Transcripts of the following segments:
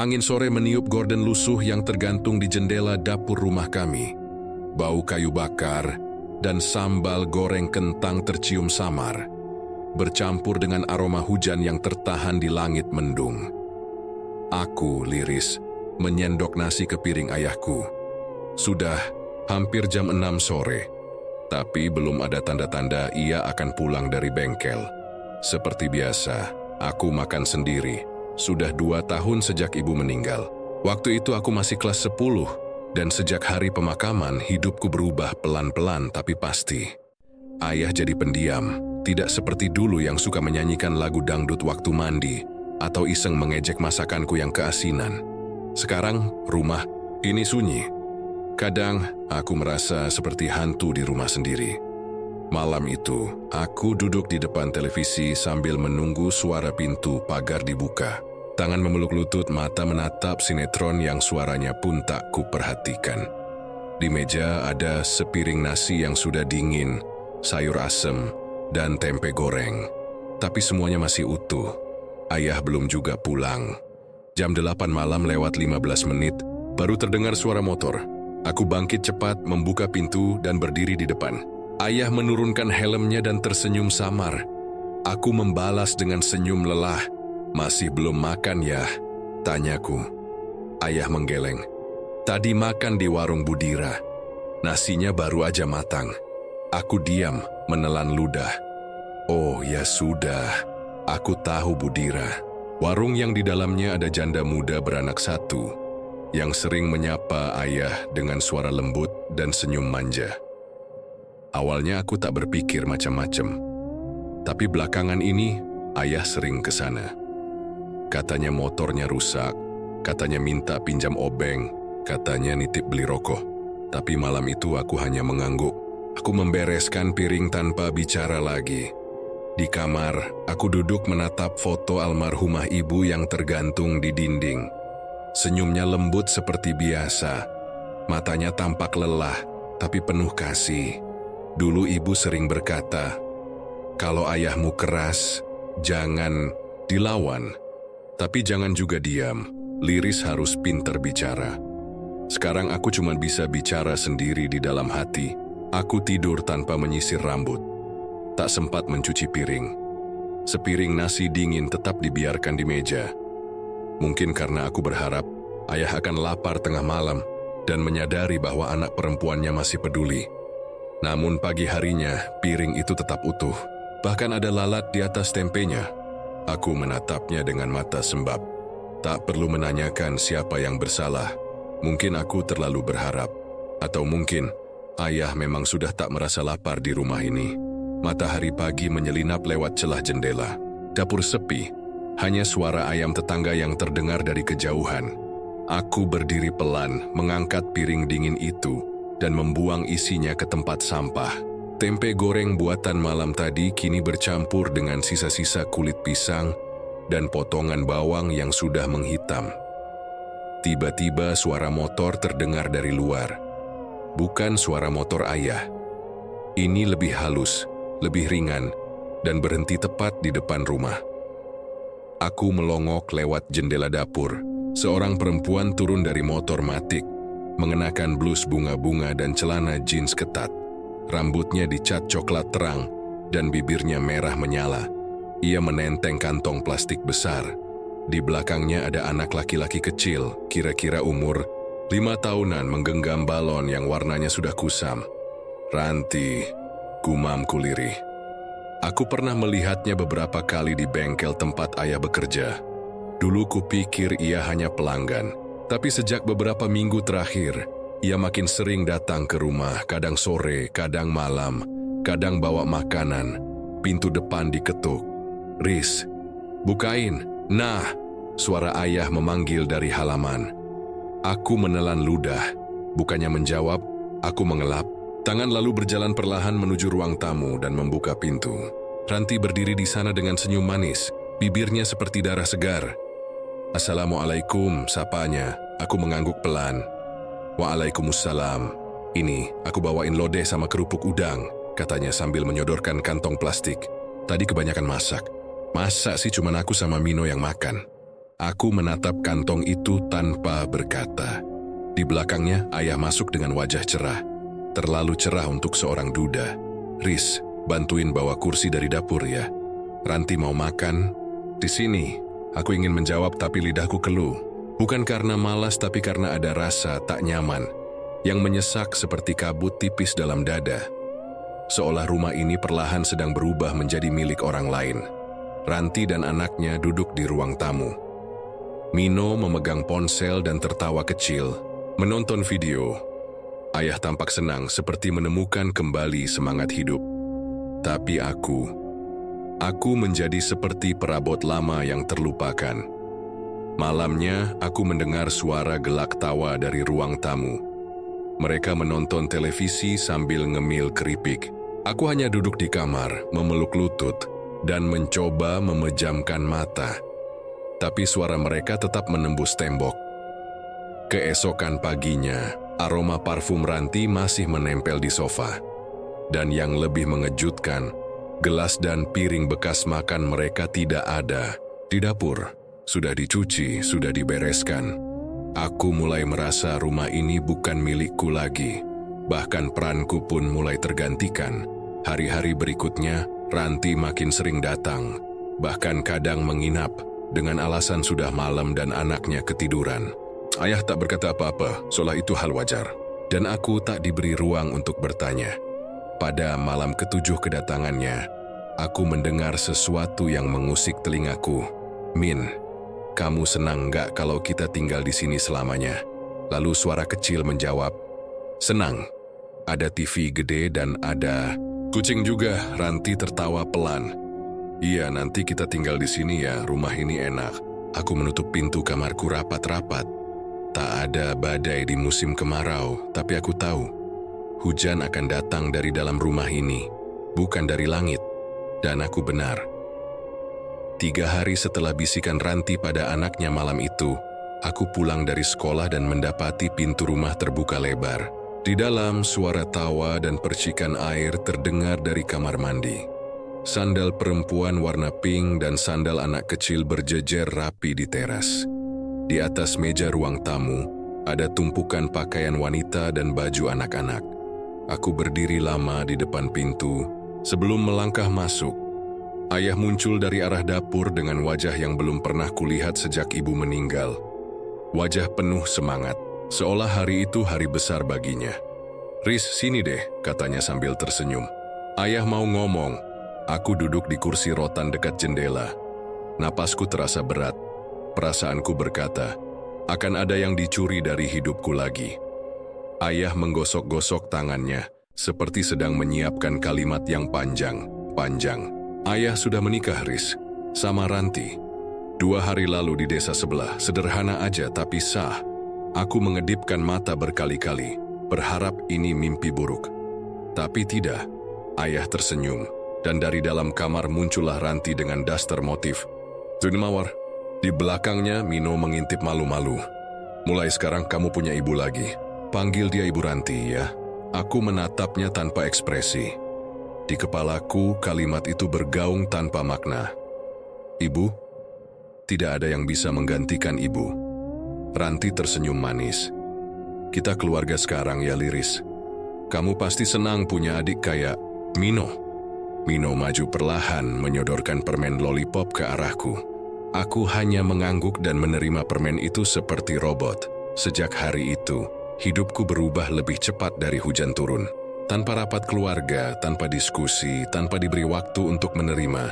Angin sore meniup gorden lusuh yang tergantung di jendela dapur rumah kami. Bau kayu bakar dan sambal goreng kentang tercium samar, bercampur dengan aroma hujan yang tertahan di langit mendung. Aku, Liris, menyendok nasi ke piring ayahku. Sudah hampir jam 6 sore, tapi belum ada tanda-tanda ia akan pulang dari bengkel. Seperti biasa, aku makan sendiri. Sudah 2 tahun sejak ibu meninggal. Waktu itu aku masih kelas 10, dan sejak hari pemakaman hidupku berubah pelan-pelan tapi pasti. Ayah jadi pendiam, tidak seperti dulu yang suka menyanyikan lagu dangdut waktu mandi, atau iseng mengejek masakanku yang keasinan. Sekarang, rumah ini sunyi. Kadang, aku merasa seperti hantu di rumah sendiri. Malam itu, aku duduk di depan televisi sambil menunggu suara pintu pagar dibuka. Tangan memeluk lutut, mata menatap sinetron yang suaranya pun tak kuperhatikan. Di meja ada sepiring nasi yang sudah dingin, sayur asem, dan tempe goreng. Tapi semuanya masih utuh. Ayah belum juga pulang. Jam 8 malam lewat 15 menit, baru terdengar suara motor. Aku bangkit cepat, membuka pintu, dan berdiri di depan. Ayah menurunkan helmnya dan tersenyum samar. Aku membalas dengan senyum lelah. "Masih belum makan ya?" tanyaku. Ayah menggeleng. "Tadi makan di warung Budira. Nasinya baru aja matang." Aku diam, menelan ludah. "Oh ya sudah, aku tahu Budira. Warung yang di dalamnya ada janda muda beranak 1, yang sering menyapa ayah dengan suara lembut dan senyum manja." Awalnya aku tak berpikir macam-macam. Tapi belakangan ini, ayah sering ke sana. Katanya motornya rusak, katanya minta pinjam obeng, katanya nitip beli rokok. Tapi malam itu aku hanya mengangguk. Aku membereskan piring tanpa bicara lagi. Di kamar, aku duduk menatap foto almarhumah ibu yang tergantung di dinding. Senyumnya lembut seperti biasa. Matanya tampak lelah, tapi penuh kasih. Dulu ibu sering berkata, "Kalau ayahmu keras, jangan dilawan. Tapi jangan juga diam, Liris harus pintar bicara." Sekarang aku cuma bisa bicara sendiri di dalam hati. Aku tidur tanpa menyisir rambut. Tak sempat mencuci piring. Sepiring nasi dingin tetap dibiarkan di meja. Mungkin karena aku berharap ayah akan lapar tengah malam dan menyadari bahwa anak perempuannya masih peduli. Namun pagi harinya, piring itu tetap utuh. Bahkan ada lalat di atas tempenya. Aku menatapnya dengan mata sembab. Tak perlu menanyakan siapa yang bersalah. Mungkin aku terlalu berharap. Atau mungkin ayah memang sudah tak merasa lapar di rumah ini. Matahari pagi menyelinap lewat celah jendela. Dapur sepi, hanya suara ayam tetangga yang terdengar dari kejauhan. Aku berdiri pelan, mengangkat piring dingin itu, dan membuang isinya ke tempat sampah. Tempe goreng buatan malam tadi kini bercampur dengan sisa-sisa kulit pisang dan potongan bawang yang sudah menghitam. Tiba-tiba suara motor terdengar dari luar. Bukan suara motor ayah. Ini lebih halus, lebih ringan, dan berhenti tepat di depan rumah. Aku melongok lewat jendela dapur. Seorang perempuan turun dari motor Matic, mengenakan blus bunga-bunga dan celana jeans ketat. Rambutnya dicat coklat terang dan bibirnya merah menyala. Ia menenteng kantong plastik besar. Di belakangnya ada anak laki-laki kecil, kira-kira umur 5 tahunan, menggenggam balon yang warnanya sudah kusam. "Ranti," gumamku lirih. Aku pernah melihatnya beberapa kali di bengkel tempat ayah bekerja. Dulu kupikir ia hanya pelanggan. Tapi sejak beberapa minggu terakhir, ia makin sering datang ke rumah, kadang sore, kadang malam, kadang bawa makanan. Pintu depan diketuk. "Riz, bukain." "Nah," suara ayah memanggil dari halaman. Aku menelan ludah. Bukannya menjawab, aku mengelap. Tangan lalu berjalan perlahan menuju ruang tamu dan membuka pintu. Ranti berdiri di sana dengan senyum manis, bibirnya seperti darah segar. "Assalamualaikum," sapanya. Aku mengangguk pelan. "Waalaikumsalam. Ini, aku bawain lodeh sama kerupuk udang," katanya sambil menyodorkan kantong plastik. "Tadi kebanyakan masak." "Masa sih cuman aku sama Mino yang makan?" Aku menatap kantong itu tanpa berkata. Di belakangnya, ayah masuk dengan wajah cerah. Terlalu cerah untuk seorang duda. "Riz, bantuin bawa kursi dari dapur ya. Ranti mau makan." "Di sini." Aku ingin menjawab tapi lidahku keluh. Bukan karena malas tapi karena ada rasa tak nyaman yang menyesak seperti kabut tipis dalam dada. Seolah rumah ini perlahan sedang berubah menjadi milik orang lain. Ranti dan anaknya duduk di ruang tamu. Mino memegang ponsel dan tertawa kecil, menonton video. Ayah tampak senang seperti menemukan kembali semangat hidup. Tapi aku menjadi seperti perabot lama yang terlupakan. Malamnya, aku mendengar suara gelak tawa dari ruang tamu. Mereka menonton televisi sambil ngemil keripik. Aku hanya duduk di kamar, memeluk lutut, dan mencoba memejamkan mata. Tapi suara mereka tetap menembus tembok. Keesokan paginya, aroma parfum Ranti masih menempel di sofa. Dan yang lebih mengejutkan, gelas dan piring bekas makan mereka tidak ada di dapur. Sudah dicuci, sudah dibereskan. Aku mulai merasa rumah ini bukan milikku lagi. Bahkan peranku pun mulai tergantikan. Hari-hari berikutnya, Ranti makin sering datang. Bahkan kadang menginap dengan alasan sudah malam dan anaknya ketiduran. Ayah tak berkata apa-apa, seolah itu hal wajar. Dan aku tak diberi ruang untuk bertanya. Pada malam ketujuh kedatangannya, aku mendengar sesuatu yang mengusik telingaku. "Min, kamu senang nggak kalau kita tinggal di sini selamanya?" Lalu suara kecil menjawab, "Senang. Ada TV gede dan ada kucing juga." Ranti tertawa pelan. "Iya, nanti kita tinggal di sini ya, rumah ini enak." Aku menutup pintu kamarku rapat-rapat. Tak ada badai di musim kemarau, tapi aku tahu hujan akan datang dari dalam rumah ini, bukan dari langit. Dan aku benar. 3 hari setelah bisikan Ranti pada anaknya malam itu, aku pulang dari sekolah dan mendapati pintu rumah terbuka lebar. Di dalam, suara tawa dan percikan air terdengar dari kamar mandi. Sandal perempuan warna pink dan sandal anak kecil berjejer rapi di teras. Di atas meja ruang tamu, ada tumpukan pakaian wanita dan baju anak-anak. Aku berdiri lama di depan pintu sebelum melangkah masuk. Ayah muncul dari arah dapur dengan wajah yang belum pernah kulihat sejak ibu meninggal. Wajah penuh semangat, seolah hari itu hari besar baginya. "Riz, sini deh," katanya sambil tersenyum. Ayah mau ngomong. Aku duduk di kursi rotan dekat jendela. Napasku terasa berat. Perasaanku berkata, akan ada yang dicuri dari hidupku lagi. Ayah menggosok-gosok tangannya, seperti sedang menyiapkan kalimat yang panjang. "Ayah sudah menikah, Riz, sama Ranti. 2 hari lalu di desa sebelah, sederhana aja tapi sah." Aku mengedipkan mata berkali-kali, berharap ini mimpi buruk. Tapi tidak. Ayah tersenyum, dan dari dalam kamar muncullah Ranti dengan daster motif. "Mawar." Di belakangnya, Mino mengintip malu-malu. "Mulai sekarang kamu punya ibu lagi. Panggil dia Ibu Ranti ya." Aku menatapnya tanpa ekspresi. Di kepalaku, kalimat itu bergaung tanpa makna. "Ibu? Tidak ada yang bisa menggantikan ibu." Ranti tersenyum manis. "Kita keluarga sekarang ya, Liris. Kamu pasti senang punya adik kayak Mino." Mino maju perlahan menyodorkan permen lollipop ke arahku. Aku hanya mengangguk dan menerima permen itu seperti robot. Sejak hari itu, hidupku berubah lebih cepat dari hujan turun. Tanpa rapat keluarga, tanpa diskusi, tanpa diberi waktu untuk menerima.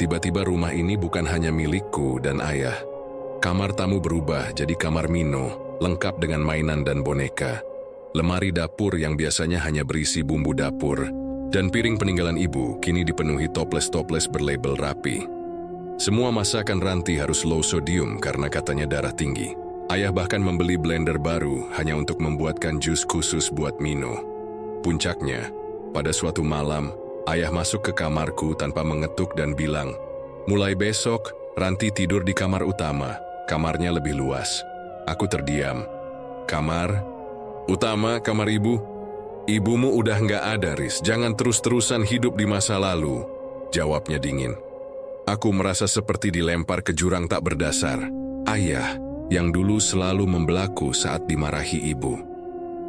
Tiba-tiba rumah ini bukan hanya milikku dan ayah. Kamar tamu berubah jadi kamar Mino, lengkap dengan mainan dan boneka. Lemari dapur yang biasanya hanya berisi bumbu dapur, dan piring peninggalan ibu kini dipenuhi toples-toples berlabel rapi. Semua masakan Ranti harus low sodium karena katanya darah tinggi. Ayah bahkan membeli blender baru hanya untuk membuatkan jus khusus buat Mino. Puncaknya, pada suatu malam, ayah masuk ke kamarku tanpa mengetuk dan bilang, "Mulai besok, Ranti tidur di kamar utama. Kamarnya lebih luas." Aku terdiam. "Kamar utama, kamar ibu?" "Ibumu udah nggak ada, Riz. Jangan terus-terusan hidup di masa lalu," jawabnya dingin. Aku merasa seperti dilempar ke jurang tak berdasar. Ayah, yang dulu selalu membelaku saat dimarahi ibu,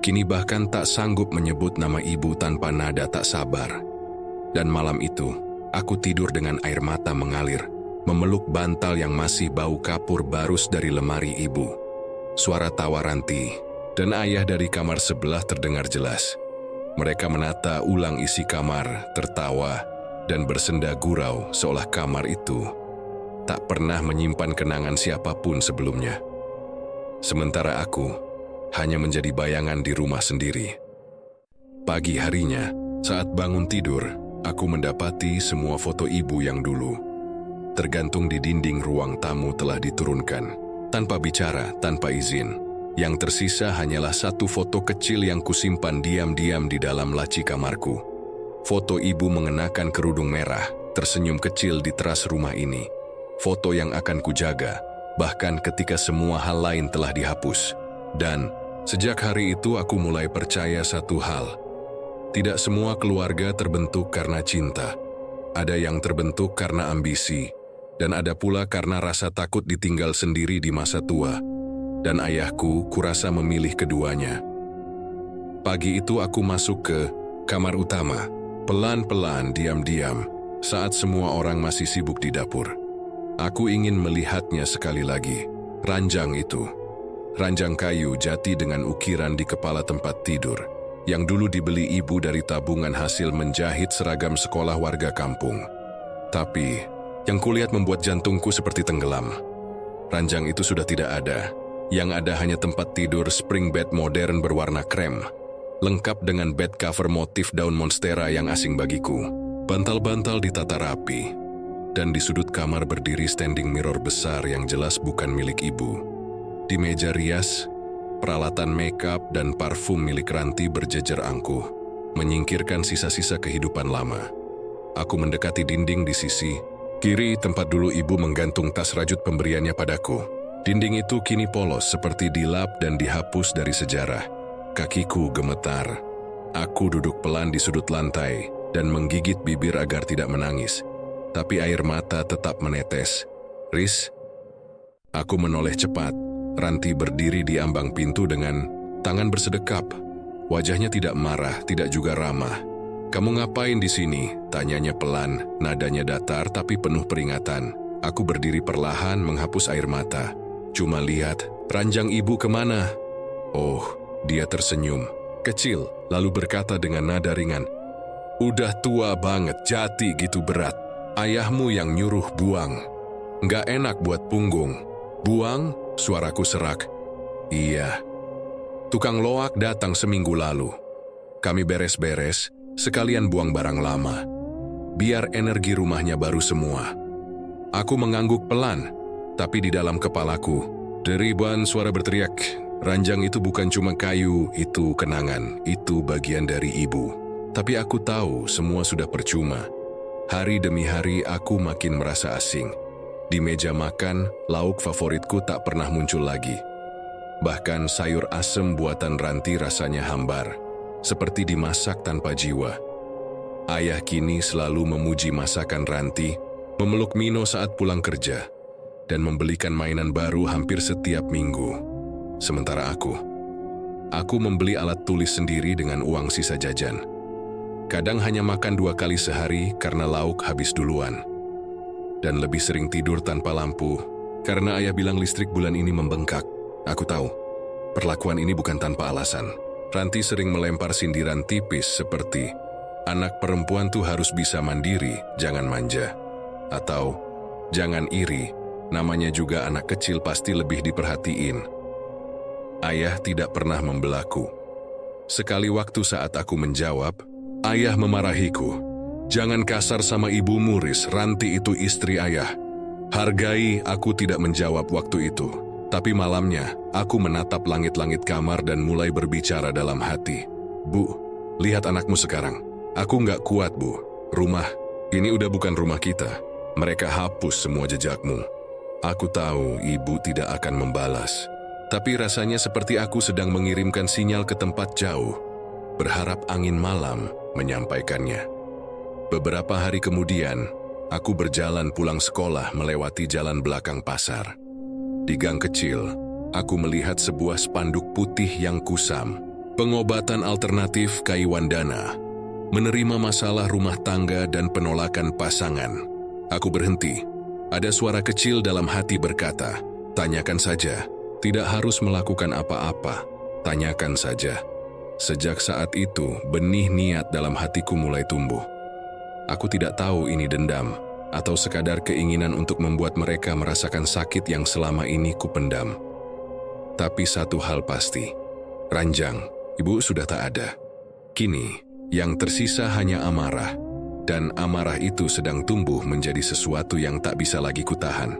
kini bahkan tak sanggup menyebut nama ibu tanpa nada tak sabar. Dan malam itu, aku tidur dengan air mata mengalir, memeluk bantal yang masih bau kapur barus dari lemari ibu. Suara tawa Ranti dan ayah dari kamar sebelah terdengar jelas. Mereka menata ulang isi kamar, tertawa, dan bersenda gurau seolah kamar itu tak pernah menyimpan kenangan siapapun sebelumnya. Sementara aku hanya menjadi bayangan di rumah sendiri. Pagi harinya, saat bangun tidur, aku mendapati semua foto ibu yang dulu tergantung di dinding ruang tamu telah diturunkan. Tanpa bicara, tanpa izin. Yang tersisa hanyalah satu foto kecil yang kusimpan diam-diam di dalam laci kamarku. Foto ibu mengenakan kerudung merah, tersenyum kecil di teras rumah ini. Foto yang akan kujaga, bahkan ketika semua hal lain telah dihapus. Dan sejak hari itu aku mulai percaya satu hal. Tidak semua keluarga terbentuk karena cinta. Ada yang terbentuk karena ambisi, dan ada pula karena rasa takut ditinggal sendiri di masa tua. Dan ayahku kurasa memilih keduanya. Pagi itu aku masuk ke kamar utama, pelan-pelan, diam-diam, saat semua orang masih sibuk di dapur. Aku ingin melihatnya sekali lagi. Ranjang itu. Ranjang kayu jati dengan ukiran di kepala tempat tidur, yang dulu dibeli ibu dari tabungan hasil menjahit seragam sekolah warga kampung. Tapi, yang kulihat membuat jantungku seperti tenggelam. Ranjang itu sudah tidak ada. Yang ada hanya tempat tidur spring bed modern berwarna krem, lengkap dengan bed cover motif daun monstera yang asing bagiku. Bantal-bantal ditata rapi. Dan di sudut kamar berdiri standing mirror besar yang jelas bukan milik ibu. Di meja rias, peralatan makeup dan parfum milik Ranti berjejer angkuh, menyingkirkan sisa-sisa kehidupan lama. Aku mendekati dinding di sisi kiri tempat dulu ibu menggantung tas rajut pemberiannya padaku. Dinding itu kini polos seperti dilap dan dihapus dari sejarah. Kakiku gemetar. Aku duduk pelan di sudut lantai dan menggigit bibir agar tidak menangis. Tapi air mata tetap menetes. Riz, aku menoleh cepat. Ranti berdiri di ambang pintu dengan tangan bersedekap. Wajahnya tidak marah, tidak juga ramah. "Kamu ngapain di sini?" tanyanya pelan, nadanya datar tapi penuh peringatan. Aku berdiri perlahan menghapus air mata. Cuma lihat, ranjang ibu kemana? Oh, dia tersenyum. Kecil, lalu berkata dengan nada ringan, "Udah tua banget, jati gitu berat. Ayahmu yang nyuruh buang. Nggak enak buat punggung." "Buang?" suaraku serak. "Iya. Tukang loak datang seminggu lalu. Kami beres-beres, sekalian buang barang lama. Biar energi rumahnya baru semua." Aku mengangguk pelan, tapi di dalam kepalaku, deribuan suara berteriak, "Ranjang itu bukan cuma kayu, itu kenangan, itu bagian dari ibu." Tapi aku tahu semua sudah percuma. Hari demi hari aku makin merasa asing. Di meja makan, lauk favoritku tak pernah muncul lagi. Bahkan sayur asem buatan Ranti rasanya hambar, seperti dimasak tanpa jiwa. Ayah kini selalu memuji masakan Ranti, memeluk Mino saat pulang kerja, dan membelikan mainan baru hampir setiap minggu. Sementara aku membeli alat tulis sendiri dengan uang sisa jajan. Kadang hanya makan 2 kali sehari karena lauk habis duluan. Dan lebih sering tidur tanpa lampu, karena ayah bilang listrik bulan ini membengkak. Aku tahu, perlakuan ini bukan tanpa alasan. Ranti sering melempar sindiran tipis seperti, "Anak perempuan tuh harus bisa mandiri, jangan manja." Atau, "Jangan iri, namanya juga anak kecil pasti lebih diperhatiin." Ayah tidak pernah membelaku. Sekali waktu saat aku menjawab, ayah memarahiku. "Jangan kasar sama ibumu, Riz. Ranti itu istri ayah." Hargai, aku tidak menjawab waktu itu. Tapi malamnya, aku menatap langit-langit kamar dan mulai berbicara dalam hati. "Bu, lihat anakmu sekarang. Aku nggak kuat, Bu. Rumah, ini udah bukan rumah kita. Mereka hapus semua jejakmu." Aku tahu ibu tidak akan membalas. Tapi rasanya seperti aku sedang mengirimkan sinyal ke tempat jauh, berharap angin malam menyampaikannya. Beberapa hari kemudian, aku berjalan pulang sekolah melewati jalan belakang pasar. Di gang kecil, aku melihat sebuah spanduk putih yang kusam. Pengobatan alternatif Kaiwandana. Menerima masalah rumah tangga dan penolakan pasangan. Aku berhenti. Ada suara kecil dalam hati berkata, tanyakan saja. Tidak harus melakukan apa-apa. Tanyakan saja. Sejak saat itu, benih niat dalam hatiku mulai tumbuh. Aku tidak tahu ini dendam, atau sekadar keinginan untuk membuat mereka merasakan sakit yang selama ini kupendam. Tapi satu hal pasti, ranjang, ibu sudah tak ada. Kini, yang tersisa hanya amarah, dan amarah itu sedang tumbuh menjadi sesuatu yang tak bisa lagi kutahan.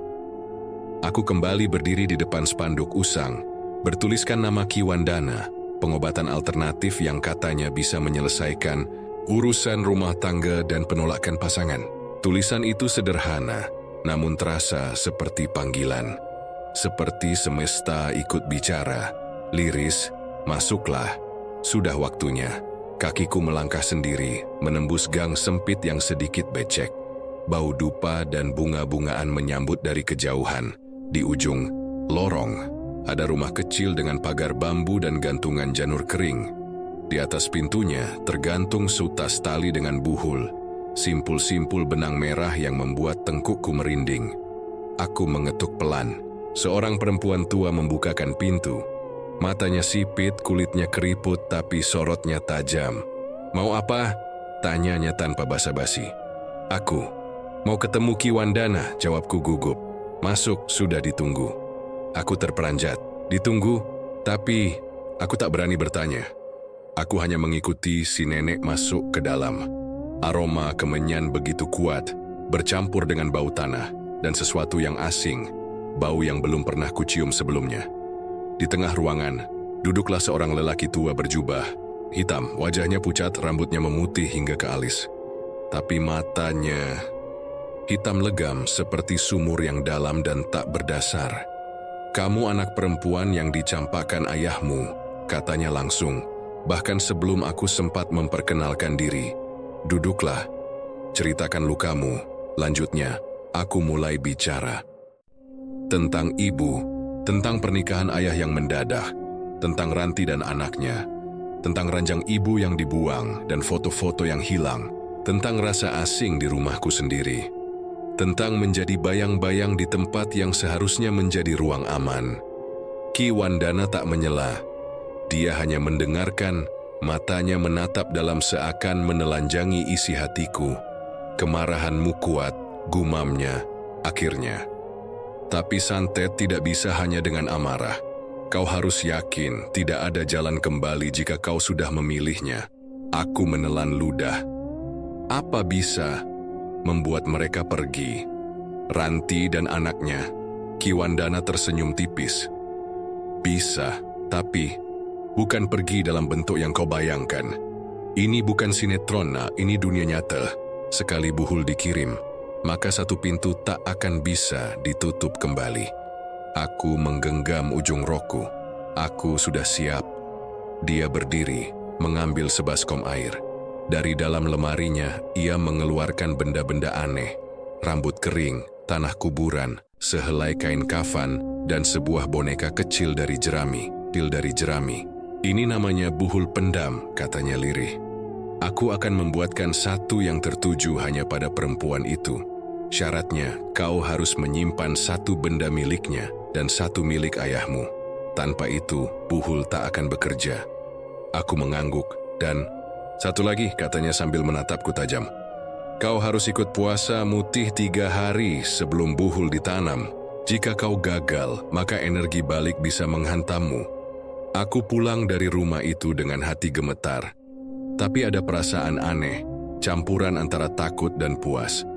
Aku kembali berdiri di depan spanduk usang, bertuliskan nama Kiwandana, pengobatan alternatif yang katanya bisa menyelesaikan urusan rumah tangga dan penolakan pasangan. Tulisan itu sederhana, namun terasa seperti panggilan. Seperti semesta ikut bicara, liris, masuklah, sudah waktunya. Kakiku melangkah sendiri, menembus gang sempit yang sedikit becek. Bau dupa dan bunga-bungaan menyambut dari kejauhan. Di ujung lorong, ada rumah kecil dengan pagar bambu dan gantungan janur kering. Di atas pintunya tergantung sutas tali dengan buhul, simpul-simpul benang merah yang membuat tengkukku merinding. Aku mengetuk pelan. Seorang perempuan tua membukakan pintu. Matanya sipit, kulitnya keriput, tapi sorotnya tajam. Mau apa? Tanyanya tanpa basa-basi. Aku, mau ketemu Kiwandana, jawabku gugup. Masuk, sudah ditunggu. Aku terperanjat. Ditunggu, tapi aku tak berani bertanya. Aku hanya mengikuti si nenek masuk ke dalam. Aroma kemenyan begitu kuat, bercampur dengan bau tanah, dan sesuatu yang asing, bau yang belum pernah kucium sebelumnya. Di tengah ruangan, duduklah seorang lelaki tua berjubah, hitam, wajahnya pucat, rambutnya memutih hingga ke alis. Tapi matanya hitam legam seperti sumur yang dalam dan tak berdasar. Kamu anak perempuan yang dicampakkan ayahmu, katanya langsung, bahkan sebelum aku sempat memperkenalkan diri. Duduklah, ceritakan lukamu. Lanjutnya, aku mulai bicara. Tentang ibu, tentang pernikahan ayah yang mendadak, tentang Ranti dan anaknya, tentang ranjang ibu yang dibuang dan foto-foto yang hilang, tentang rasa asing di rumahku sendiri, tentang menjadi bayang-bayang di tempat yang seharusnya menjadi ruang aman. Kiwandana tak menyela. Dia hanya mendengarkan, matanya menatap dalam seakan menelanjangi isi hatiku. Kemarahanmu kuat, gumamnya, akhirnya. Tapi santet tidak bisa hanya dengan amarah. Kau harus yakin tidak ada jalan kembali jika kau sudah memilihnya. Aku menelan ludah. Apa bisa membuat mereka pergi? Ranti dan anaknya. Kiwandana tersenyum tipis. Bisa, tapi bukan pergi dalam bentuk yang kau bayangkan. Ini bukan sinetron, ini dunia nyata. Sekali buhul dikirim, maka satu pintu tak akan bisa ditutup kembali. Aku menggenggam ujung rokku. Aku sudah siap. Dia berdiri, mengambil sebaskom air. Dari dalam lemarinya, ia mengeluarkan benda-benda aneh. Rambut kering, tanah kuburan, sehelai kain kafan, dan sebuah boneka kecil dari jerami. Ini namanya buhul pendam, katanya lirih. Aku akan membuatkan satu yang tertuju hanya pada perempuan itu. Syaratnya, kau harus menyimpan satu benda miliknya dan satu milik ayahmu. Tanpa itu, buhul tak akan bekerja. Aku mengangguk dan, satu lagi, katanya sambil menatapku tajam. Kau harus ikut puasa mutih 3 hari sebelum buhul ditanam. Jika kau gagal, maka energi balik bisa menghantammu. Aku pulang dari rumah itu dengan hati gemetar. Tapi ada perasaan aneh, campuran antara takut dan puas.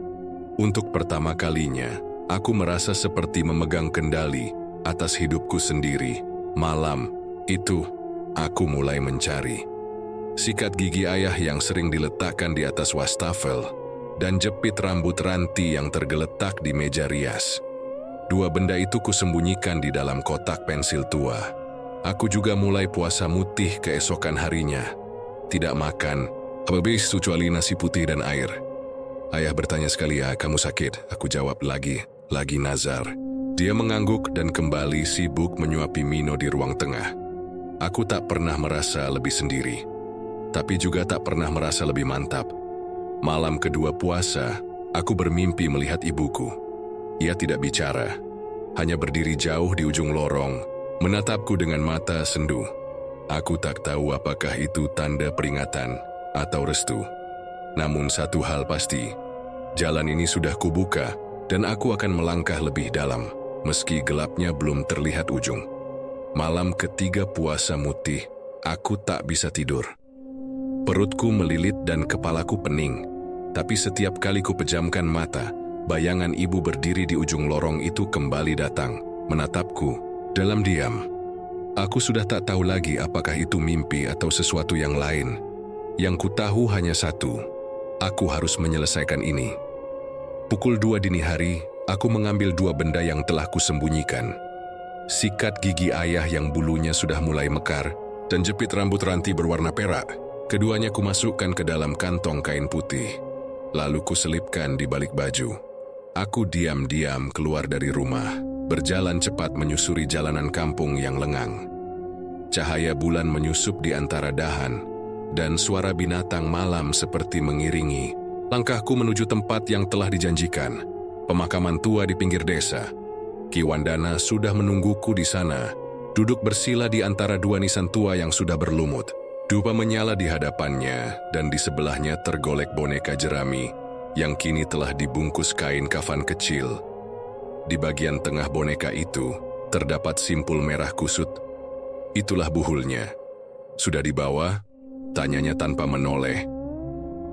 Untuk pertama kalinya, aku merasa seperti memegang kendali atas hidupku sendiri. Malam itu, aku mulai mencari sikat gigi ayah yang sering diletakkan di atas wastafel dan jepit rambut Ranti yang tergeletak di meja rias. 2 benda itu kusembunyikan di dalam kotak pensil tua. Aku juga mulai puasa mutih keesokan harinya. Tidak makan, habis kecuali nasi putih dan air. Ayah bertanya sekali, kamu sakit? Aku jawab lagi nazar. Dia mengangguk dan kembali sibuk menyuapi Mino di ruang tengah. Aku tak pernah merasa lebih sendiri, tapi juga tak pernah merasa lebih mantap. Malam kedua puasa, aku bermimpi melihat ibuku. Ia tidak bicara, hanya berdiri jauh di ujung lorong, menatapku dengan mata sendu. Aku tak tahu apakah itu tanda peringatan atau restu. Namun satu hal pasti, jalan ini sudah kubuka dan aku akan melangkah lebih dalam, meski gelapnya belum terlihat ujung. Malam ketiga puasa mutih, aku tak bisa tidur. Perutku melilit dan kepalaku pening, tapi setiap kali ku pejamkan mata, bayangan ibu berdiri di ujung lorong itu kembali datang, menatapku dalam diam. Aku sudah tak tahu lagi apakah itu mimpi atau sesuatu yang lain. Yang ku tahu hanya satu, aku harus menyelesaikan ini. Pukul 2 dini hari, aku mengambil 2 benda yang telah kusembunyikan. Sikat gigi ayah yang bulunya sudah mulai mekar, dan jepit rambut ranti berwarna perak. Keduanya kumasukkan ke dalam kantong kain putih, lalu kuselipkan di balik baju. Aku diam-diam keluar dari rumah, berjalan cepat menyusuri jalanan kampung yang lengang. Cahaya bulan menyusup di antara dahan, dan suara binatang malam seperti mengiringi langkahku menuju tempat yang telah dijanjikan, pemakaman tua di pinggir desa. Ki Wandana sudah menungguku di sana, duduk bersila di antara 2 nisan tua yang sudah berlumut. Dupa menyala di hadapannya, dan di sebelahnya tergolek boneka jerami yang kini telah dibungkus kain kafan kecil. Di bagian tengah boneka itu terdapat simpul merah kusut. Itulah buhulnya. Sudah dibawa? Tanyanya tanpa menoleh.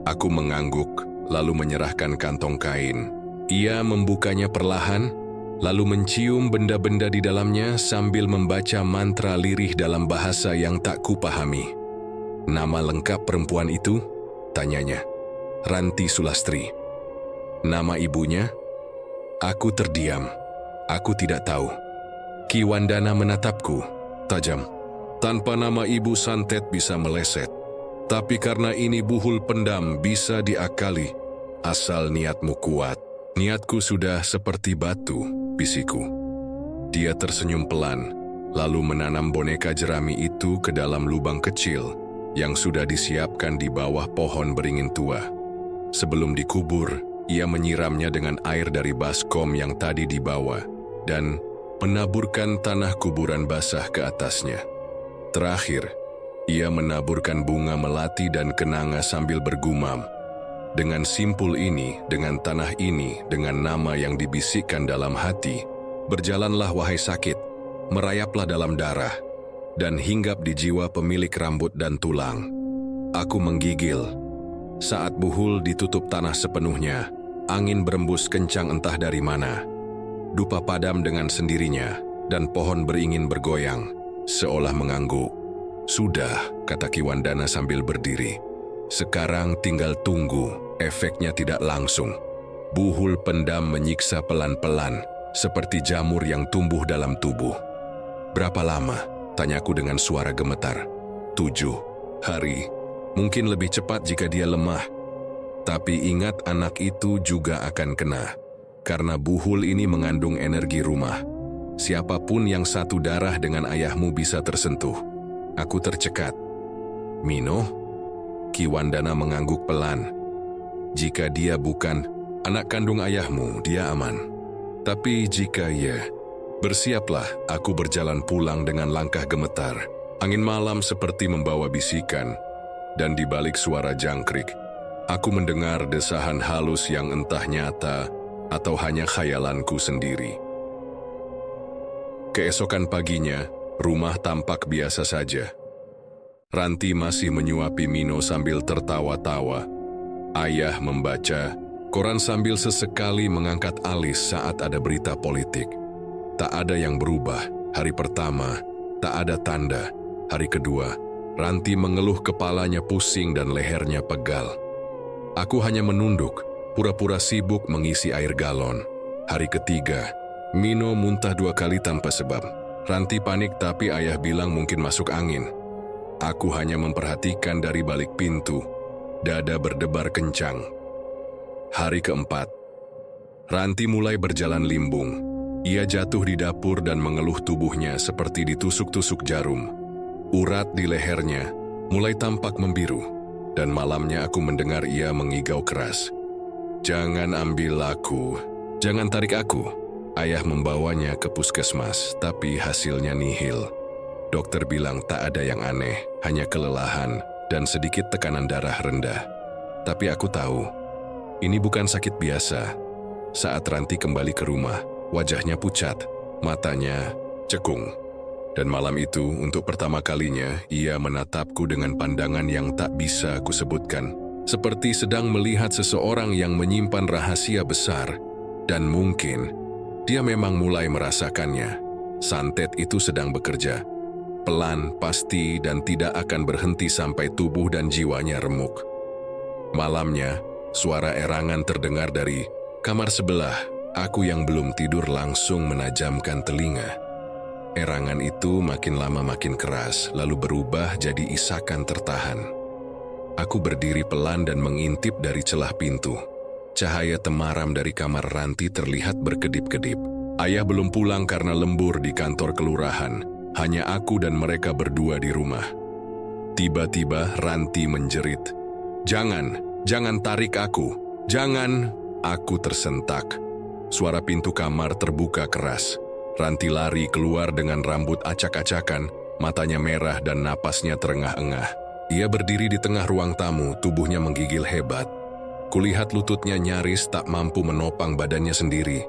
Aku mengangguk, lalu menyerahkan kantong kain. Ia membukanya perlahan, lalu mencium benda-benda di dalamnya sambil membaca mantra lirih dalam bahasa yang tak kupahami. Nama lengkap perempuan itu? Tanyanya. Ranti Sulastri. Nama ibunya? Aku terdiam. Aku tidak tahu. Ki Wandana menatapku tajam. Tanpa nama ibu santet bisa meleset. Tapi karena ini buhul pendam bisa diakali. Asal niatmu kuat. Niatku sudah seperti batu, bisiku. Dia tersenyum pelan, lalu menanam boneka jerami itu ke dalam lubang kecil yang sudah disiapkan di bawah pohon beringin tua. Sebelum dikubur, ia menyiramnya dengan air dari baskom yang tadi dibawa dan menaburkan tanah kuburan basah ke atasnya. Terakhir, ia menaburkan bunga melati dan kenanga sambil bergumam, "Dengan simpul ini, dengan tanah ini, dengan nama yang dibisikkan dalam hati, berjalanlah wahai sakit, merayaplah dalam darah, dan hinggap di jiwa pemilik rambut dan tulang." Aku menggigil. Saat buhul ditutup tanah sepenuhnya, angin berembus kencang entah dari mana. Dupa padam dengan sendirinya, dan pohon beringin bergoyang, seolah mengangguk. "Sudah," kata Ki Wandana sambil berdiri. "Sekarang tinggal tunggu, efeknya tidak langsung." Buhul pendam menyiksa pelan-pelan, seperti jamur yang tumbuh dalam tubuh. "Berapa lama?" tanyaku dengan suara gemetar. 7 hari. Mungkin lebih cepat jika dia lemah. Tapi ingat, anak itu juga akan kena. Karena buhul ini mengandung energi rumah. Siapapun yang satu darah dengan ayahmu bisa tersentuh. Aku tercekat. "Mino?" Ki Wandana mengangguk pelan. "Jika dia bukan anak kandung ayahmu, dia aman. Tapi jika ya, bersiaplah." Aku berjalan pulang dengan langkah gemetar. Angin malam seperti membawa bisikan, dan di balik suara jangkrik, aku mendengar desahan halus yang entah nyata atau hanya khayalanku sendiri. Keesokan paginya, rumah tampak biasa saja. Ranti masih menyuapi Mino sambil tertawa-tawa. Ayah membaca koran sambil sesekali mengangkat alis saat ada berita politik. Tak ada yang berubah. Hari pertama, tak ada tanda. Hari kedua, Ranti mengeluh kepalanya pusing dan lehernya pegal. Aku hanya menunduk, pura-pura sibuk mengisi air galon. Hari ketiga, Mino muntah 2 kali tanpa sebab. Ranti panik tapi ayah bilang mungkin masuk angin. Aku hanya memperhatikan dari balik pintu. Dada berdebar kencang. Hari keempat, Ranti mulai berjalan limbung. Ia jatuh di dapur dan mengeluh tubuhnya seperti ditusuk-tusuk jarum. Urat di lehernya mulai tampak membiru, dan malamnya aku mendengar ia mengigau keras. "Jangan ambil aku, jangan tarik aku." Ayah membawanya ke puskesmas, tapi hasilnya nihil. Dokter bilang tak ada yang aneh, hanya kelelahan dan sedikit tekanan darah rendah. Tapi aku tahu, ini bukan sakit biasa. Saat Ranti kembali ke rumah, wajahnya pucat, matanya cekung. Dan malam itu, untuk pertama kalinya, ia menatapku dengan pandangan yang tak bisa kusebutkan. Seperti sedang melihat seseorang yang menyimpan rahasia besar. Dan mungkin, dia memang mulai merasakannya. Santet itu sedang bekerja. Pelan, pasti, dan tidak akan berhenti sampai tubuh dan jiwanya remuk. Malamnya, suara erangan terdengar dari kamar sebelah. Aku yang belum tidur langsung menajamkan telinga. Erangan itu makin lama makin keras, lalu berubah jadi isakan tertahan. Aku berdiri pelan dan mengintip dari celah pintu. Cahaya temaram dari kamar Ranti terlihat berkedip-kedip. Ayah belum pulang karena lembur di kantor kelurahan. Hanya aku dan mereka berdua di rumah. Tiba-tiba Ranti menjerit. Jangan tarik aku. Jangan." Aku tersentak. Suara pintu kamar terbuka keras. Ranti lari keluar dengan rambut acak-acakan, matanya merah dan napasnya terengah-engah. Ia berdiri di tengah ruang tamu, tubuhnya menggigil hebat. Kulihat lututnya nyaris tak mampu menopang badannya sendiri.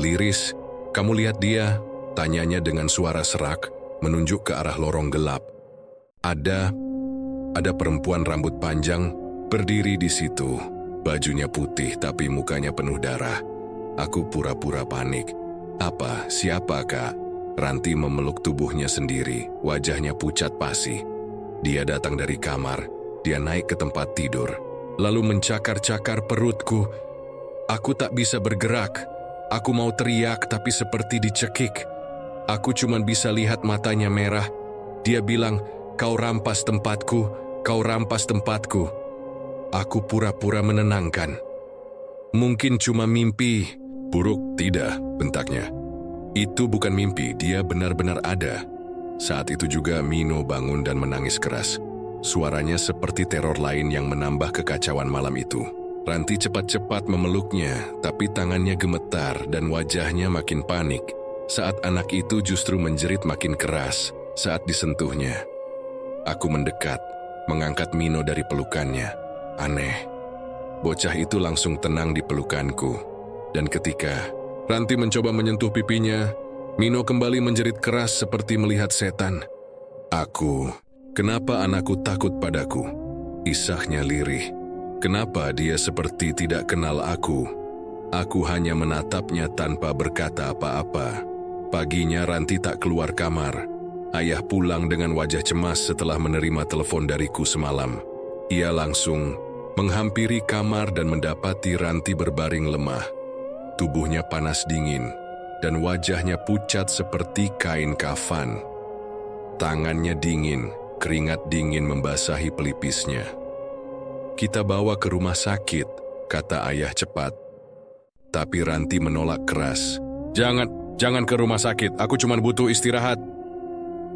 "Liris, kamu lihat dia?" tanyanya dengan suara serak, menunjuk ke arah lorong gelap. Ada perempuan rambut panjang berdiri di situ. Bajunya putih tapi mukanya penuh darah. Aku pura-pura panik. "Apa? Siapa, Kak?" Ranti memeluk tubuhnya sendiri, wajahnya pucat pasi. Dia datang dari kamar, dia naik ke tempat tidur, lalu mencakar-cakar perutku. Aku tak bisa bergerak. Aku mau teriak tapi seperti dicekik. Aku cuma bisa lihat matanya merah. Dia bilang, "Kau rampas tempatku, kau rampas tempatku." Aku pura-pura menenangkan. "Mungkin cuma mimpi." "Buruk, tidak," bentaknya. "Itu bukan mimpi, dia benar-benar ada." Saat itu juga Mino bangun dan menangis keras. Suaranya seperti teror lain yang menambah kekacauan malam itu. Ranti cepat-cepat memeluknya, tapi tangannya gemetar dan wajahnya makin panik. Saat anak itu justru menjerit makin keras saat disentuhnya. Aku mendekat, mengangkat Mino dari pelukannya. Aneh, bocah itu langsung tenang di pelukanku. Dan ketika Ranti mencoba menyentuh pipinya, Mino kembali menjerit keras seperti melihat setan. Kenapa anakku takut padaku?" Isahnya lirih. Kenapa dia seperti tidak kenal aku? Aku hanya menatapnya tanpa berkata apa-apa. Paginya Ranti tak keluar kamar. Ayah pulang dengan wajah cemas setelah menerima telepon dariku semalam. Ia langsung menghampiri kamar dan mendapati Ranti berbaring lemah. Tubuhnya panas dingin, dan wajahnya pucat seperti kain kafan. Tangannya dingin, keringat dingin membasahi pelipisnya. "Kita bawa ke rumah sakit," kata ayah cepat. Tapi Ranti menolak keras. Jangan ke rumah sakit, aku cuma butuh istirahat."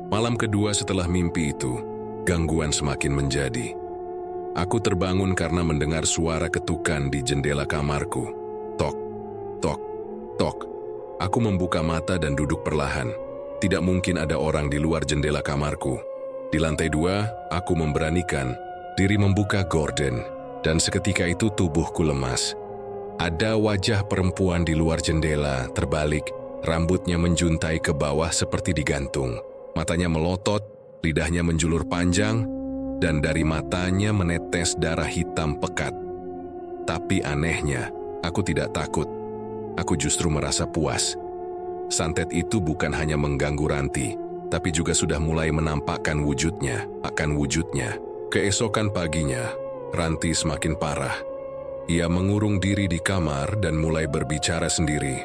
Malam kedua setelah mimpi itu, gangguan semakin menjadi. Aku terbangun karena mendengar suara ketukan di jendela kamarku. Tok, tok, tok. Aku membuka mata dan duduk perlahan. Tidak mungkin ada orang di luar jendela kamarku. Di lantai 2, aku memberanikan diri membuka gorden, dan seketika itu tubuhku lemas. Ada wajah perempuan di luar jendela, terbalik, rambutnya menjuntai ke bawah seperti digantung. Matanya melotot, lidahnya menjulur panjang, dan dari matanya menetes darah hitam pekat. Tapi anehnya, aku tidak takut. Aku justru merasa puas. Santet itu bukan hanya mengganggu Ranti, tapi juga sudah mulai menampakkan wujudnya. Keesokan paginya, Ranti semakin parah. Ia mengurung diri di kamar dan mulai berbicara sendiri.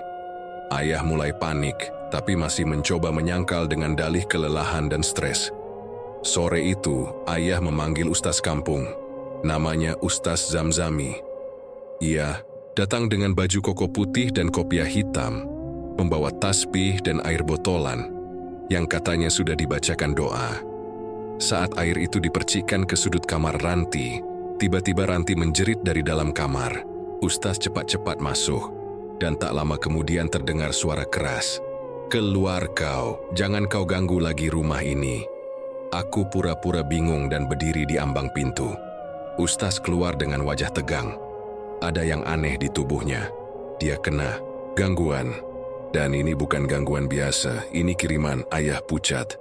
Ayah mulai panik, tapi masih mencoba menyangkal dengan dalih kelelahan dan stres. Sore itu, ayah memanggil ustaz kampung. Namanya Ustaz Zamzami. Ia datang dengan baju koko putih dan kopiah hitam. membawa tasbih dan air botolan yang katanya sudah dibacakan doa. Saat air itu dipercikan ke sudut kamar Ranti, tiba-tiba Ranti menjerit dari dalam kamar. Ustaz cepat-cepat masuk, dan tak lama kemudian terdengar suara keras. "Keluar kau, jangan kau ganggu lagi rumah ini." Aku pura-pura bingung dan berdiri di ambang pintu. Ustaz keluar dengan wajah tegang. Ada yang aneh di tubuhnya. Dia kena gangguan. Dan ini bukan gangguan biasa, ini kiriman ayah pucat.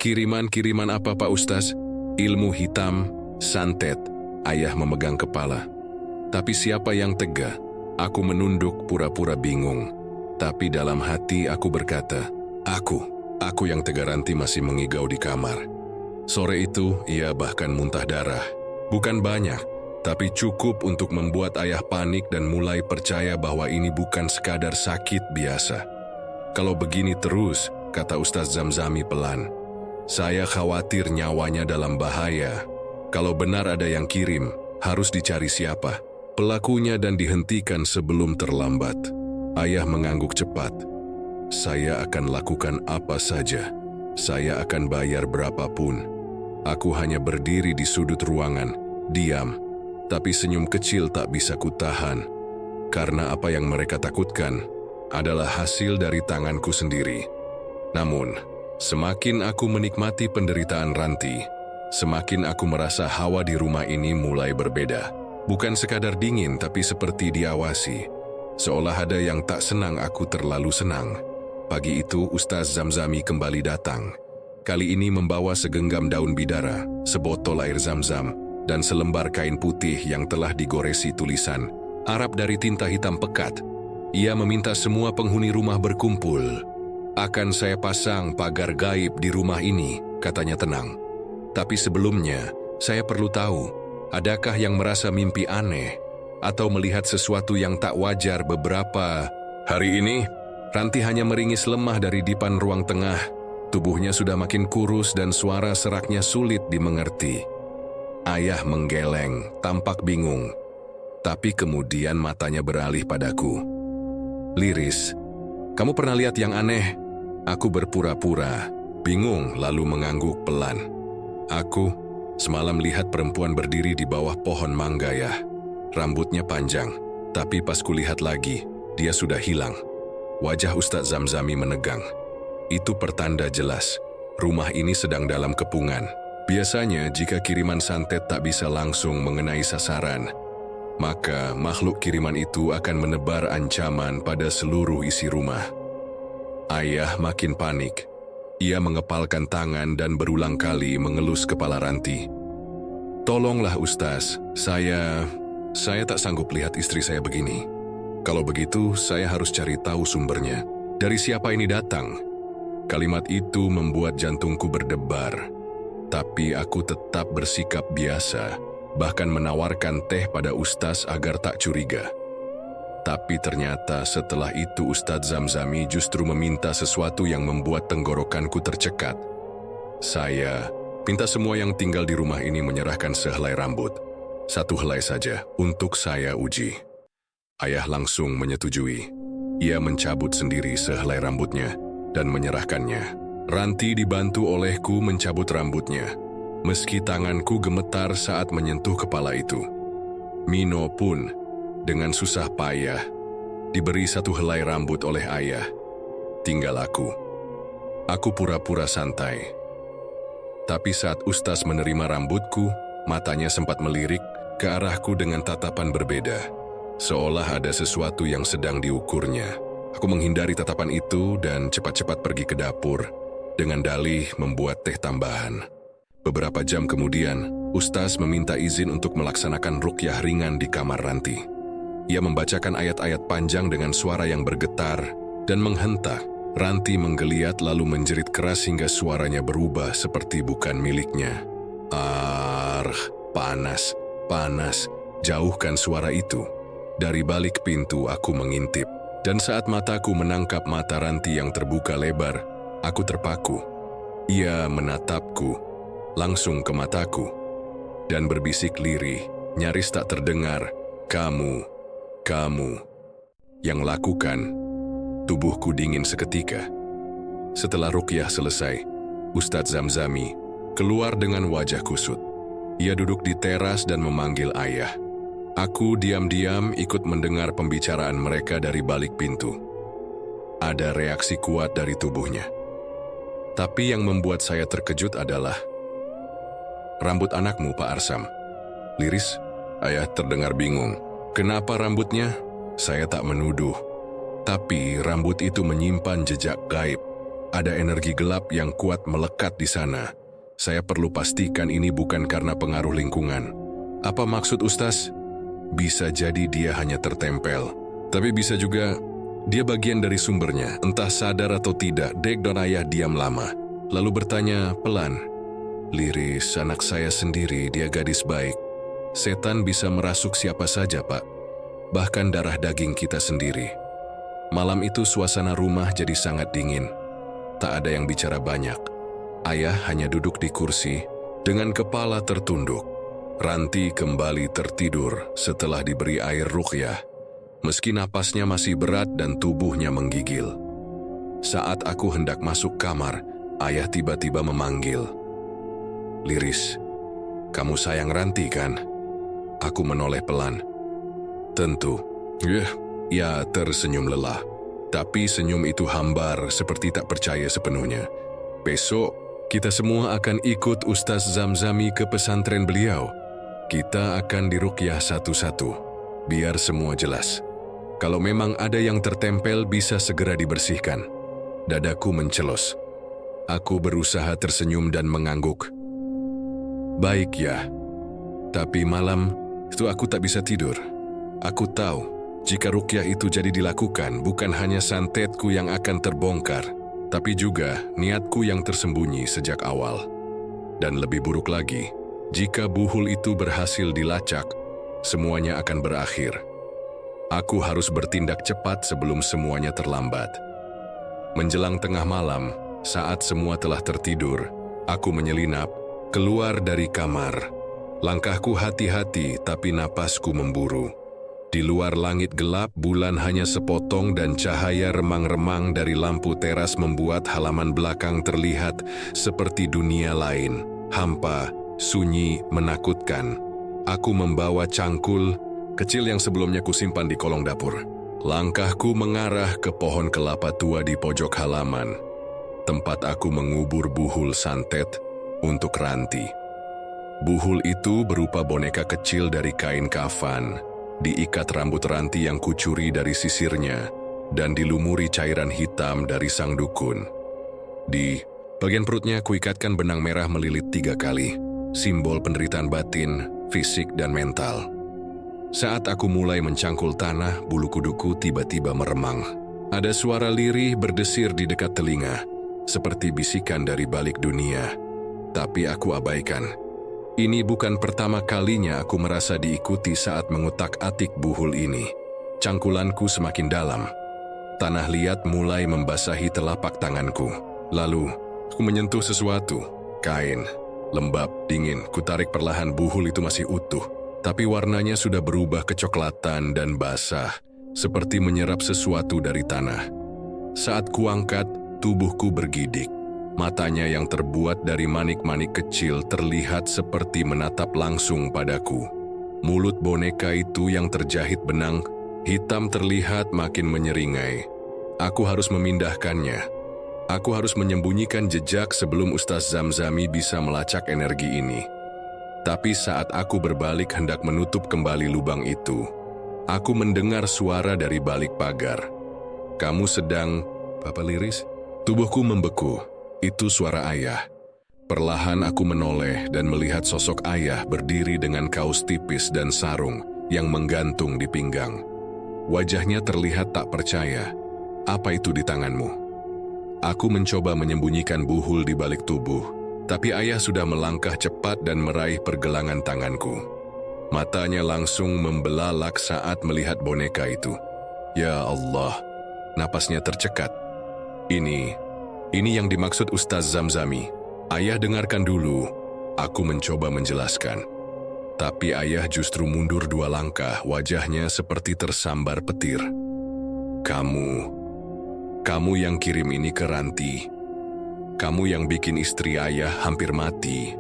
"Kiriman apa Pak Ustaz?" "Ilmu hitam, santet." Ayah memegang kepala. "Tapi siapa yang tega?" Aku menunduk pura-pura bingung. Tapi dalam hati aku berkata, Aku yang tega." Ranti masih mengigau di kamar. Sore itu ia bahkan muntah darah. Bukan banyak, tapi cukup untuk membuat ayah panik dan mulai percaya bahwa ini bukan sekadar sakit biasa. "Kalau begini terus," kata Ustaz Zamzami pelan, "saya khawatir nyawanya dalam bahaya. Kalau benar ada yang kirim, harus dicari siapa pelakunya dan dihentikan sebelum terlambat." Ayah mengangguk cepat. "Saya akan lakukan apa saja. Saya akan bayar berapapun." Aku hanya berdiri di sudut ruangan, diam. Tapi senyum kecil tak bisa kutahan. Karena apa yang mereka takutkan adalah hasil dari tanganku sendiri. Namun, semakin aku menikmati penderitaan Ranti, semakin aku merasa hawa di rumah ini mulai berbeda. Bukan sekadar dingin, tapi seperti diawasi. Seolah ada yang tak senang aku terlalu senang. Pagi itu, Ustaz Zamzami kembali datang. Kali ini membawa segenggam daun bidara, sebotol air zam-zam, dan selembar kain putih yang telah digoresi tulisan Arab dari tinta hitam pekat. Ia meminta semua penghuni rumah berkumpul. "Akan saya pasang pagar gaib di rumah ini," katanya tenang. "Tapi sebelumnya, saya perlu tahu, adakah yang merasa mimpi aneh atau melihat sesuatu yang tak wajar beberapa hari ini?" Ranti hanya meringis lemah dari dipan ruang tengah. Tubuhnya sudah makin kurus dan suara seraknya sulit dimengerti. Ayah menggeleng, tampak bingung. Tapi kemudian matanya beralih padaku. "Liris, kamu pernah lihat yang aneh?" Aku berpura-pura, bingung lalu mengangguk pelan. "Aku semalam lihat perempuan berdiri di bawah pohon mangga ya. Rambutnya panjang, tapi pas kulihat lagi, dia sudah hilang." Wajah Ustaz Zamzami menegang. Itu pertanda jelas, rumah ini sedang dalam kepungan. Biasanya jika kiriman santet tak bisa langsung mengenai sasaran, maka makhluk kiriman itu akan menebar ancaman pada seluruh isi rumah. Ayah makin panik. Ia mengepalkan tangan dan berulang kali mengelus kepala Ranti. "Tolonglah Ustaz, saya tak sanggup lihat istri saya begini. Kalau begitu, saya harus cari tahu sumbernya. Dari siapa ini datang?" Kalimat itu membuat jantungku berdebar. Tapi aku tetap bersikap biasa, bahkan menawarkan teh pada Ustaz agar tak curiga. Tapi ternyata setelah itu Ustaz Zamzami justru meminta sesuatu yang membuat tenggorokanku tercekat. Saya minta semua yang tinggal di rumah ini menyerahkan sehelai rambut. Satu helai saja, untuk saya uji. Ayah langsung menyetujui. Ia mencabut sendiri sehelai rambutnya dan menyerahkannya. Ranti dibantu olehku mencabut rambutnya, meski tanganku gemetar saat menyentuh kepala itu. Mino pun, dengan susah payah, diberi satu helai rambut oleh ayah. Tinggal aku. Aku pura-pura santai. Tapi saat Ustaz menerima rambutku, matanya sempat melirik ke arahku dengan tatapan berbeda, seolah ada sesuatu yang sedang diukurnya. Aku menghindari tatapan itu dan cepat-cepat pergi ke dapur dengan dalih membuat teh tambahan. Beberapa jam kemudian, Ustaz meminta izin untuk melaksanakan ruqyah ringan di kamar Ranti. Ia membacakan ayat-ayat panjang dengan suara yang bergetar dan menghentak. Ranti menggeliat lalu menjerit keras hingga suaranya berubah seperti bukan miliknya. Panas, panas, jauhkan suara itu." Dari balik pintu aku mengintip. Dan saat mataku menangkap mata Ranti yang terbuka lebar, aku terpaku. Ia menatapku, langsung ke mataku, dan berbisik lirih, nyaris tak terdengar, Kamu, yang lakukan, Tubuhku dingin seketika. Setelah ruqyah selesai, Ustadz Zamzami keluar dengan wajah kusut. Ia duduk di teras dan memanggil ayah. Aku diam-diam ikut mendengar pembicaraan mereka dari balik pintu. Ada reaksi kuat dari tubuhnya. Tapi yang membuat saya terkejut adalah rambut anakmu, Pak Arsam. Liris, ayah terdengar bingung. Kenapa rambutnya? Saya tak menuduh. Tapi rambut itu menyimpan jejak gaib. Ada energi gelap yang kuat melekat di sana. Saya perlu pastikan ini bukan karena pengaruh lingkungan. Apa maksud Ustaz? Bisa jadi dia hanya tertempel. Tapi bisa juga dia bagian dari sumbernya. Entah sadar atau tidak, Dek dan ayah diam lama. Lalu bertanya pelan. Liris, anak saya sendiri, dia gadis baik. Setan bisa merasuk siapa saja, Pak. Bahkan darah daging kita sendiri. Malam itu suasana rumah jadi sangat dingin. Tak ada yang bicara banyak. Ayah hanya duduk di kursi dengan kepala tertunduk. Ranti kembali tertidur setelah diberi air ruqyah. Meski napasnya masih berat dan tubuhnya menggigil. Saat aku hendak masuk kamar, ayah tiba-tiba memanggil. Liris, kamu sayang Ranti kan? Aku menoleh pelan. Tentu. Ya tersenyum lelah. Tapi senyum itu hambar seperti tak percaya sepenuhnya. Besok, kita semua akan ikut Ustaz Zamzami ke pesantren beliau. Kita akan diruqyah satu-satu, biar semua jelas. Kalau memang ada yang tertempel bisa segera dibersihkan. Dadaku mencelos. Aku berusaha tersenyum dan mengangguk. Baik ya, tapi malam itu aku tak bisa tidur. Aku tahu, jika ruqyah itu jadi dilakukan, bukan hanya santetku yang akan terbongkar, tapi juga niatku yang tersembunyi sejak awal. Dan lebih buruk lagi, jika buhul itu berhasil dilacak, semuanya akan berakhir. Aku harus bertindak cepat sebelum semuanya terlambat. Menjelang tengah malam, saat semua telah tertidur, aku menyelinap, keluar dari kamar. Langkahku hati-hati, tapi napasku memburu. Di luar langit gelap, bulan hanya sepotong dan cahaya remang-remang dari lampu teras membuat halaman belakang terlihat seperti dunia lain. Hampa, sunyi, menakutkan. Aku membawa cangkul kecil yang sebelumnya kusimpan di kolong dapur. Langkahku mengarah ke pohon kelapa tua di pojok halaman, tempat aku mengubur buhul santet untuk Ranti. Buhul itu berupa boneka kecil dari kain kafan, diikat rambut Ranti yang kucuri dari sisirnya, dan dilumuri cairan hitam dari sang dukun. Di bagian perutnya kuikatkan benang merah melilit 3 kali, simbol penderitaan batin, fisik, dan mental. Saat aku mulai mencangkul tanah, bulu kuduku tiba-tiba meremang. Ada suara lirih berdesir di dekat telinga, seperti bisikan dari balik dunia. Tapi aku abaikan. Ini bukan pertama kalinya aku merasa diikuti saat mengutak-atik buhul ini. Cangkulanku semakin dalam. Tanah liat mulai membasahi telapak tanganku. Lalu, aku menyentuh sesuatu. Kain, lembab, dingin. Kutarik perlahan, buhul itu masih utuh. Tapi warnanya sudah berubah kecoklatan dan basah, seperti menyerap sesuatu dari tanah. Saat kuangkat, tubuhku bergidik. Matanya yang terbuat dari manik-manik kecil terlihat seperti menatap langsung padaku. Mulut boneka itu yang terjahit benang hitam terlihat makin menyeringai. Aku harus memindahkannya. Aku harus menyembunyikan jejak sebelum Ustaz Zamzami bisa melacak energi ini. Tapi saat aku berbalik hendak menutup kembali lubang itu, aku mendengar suara dari balik pagar. Kamu sedang, Papa Liris? Tubuhku membeku. Itu suara ayah. Perlahan aku menoleh dan melihat sosok ayah berdiri dengan kaos tipis dan sarung yang menggantung di pinggang. Wajahnya terlihat tak percaya. Apa itu di tanganmu? Aku mencoba menyembunyikan buhul di balik tubuh, tapi ayah sudah melangkah cepat dan meraih pergelangan tanganku. Matanya langsung membelalak saat melihat boneka itu. Ya Allah, napasnya tercekat. Ini yang dimaksud Ustaz Zamzami. Ayah dengarkan dulu. Aku mencoba menjelaskan. Tapi ayah justru mundur 2 langkah, wajahnya seperti tersambar petir. Kamu yang kirim ini ke Ranti. Kamu yang bikin istri ayah hampir mati.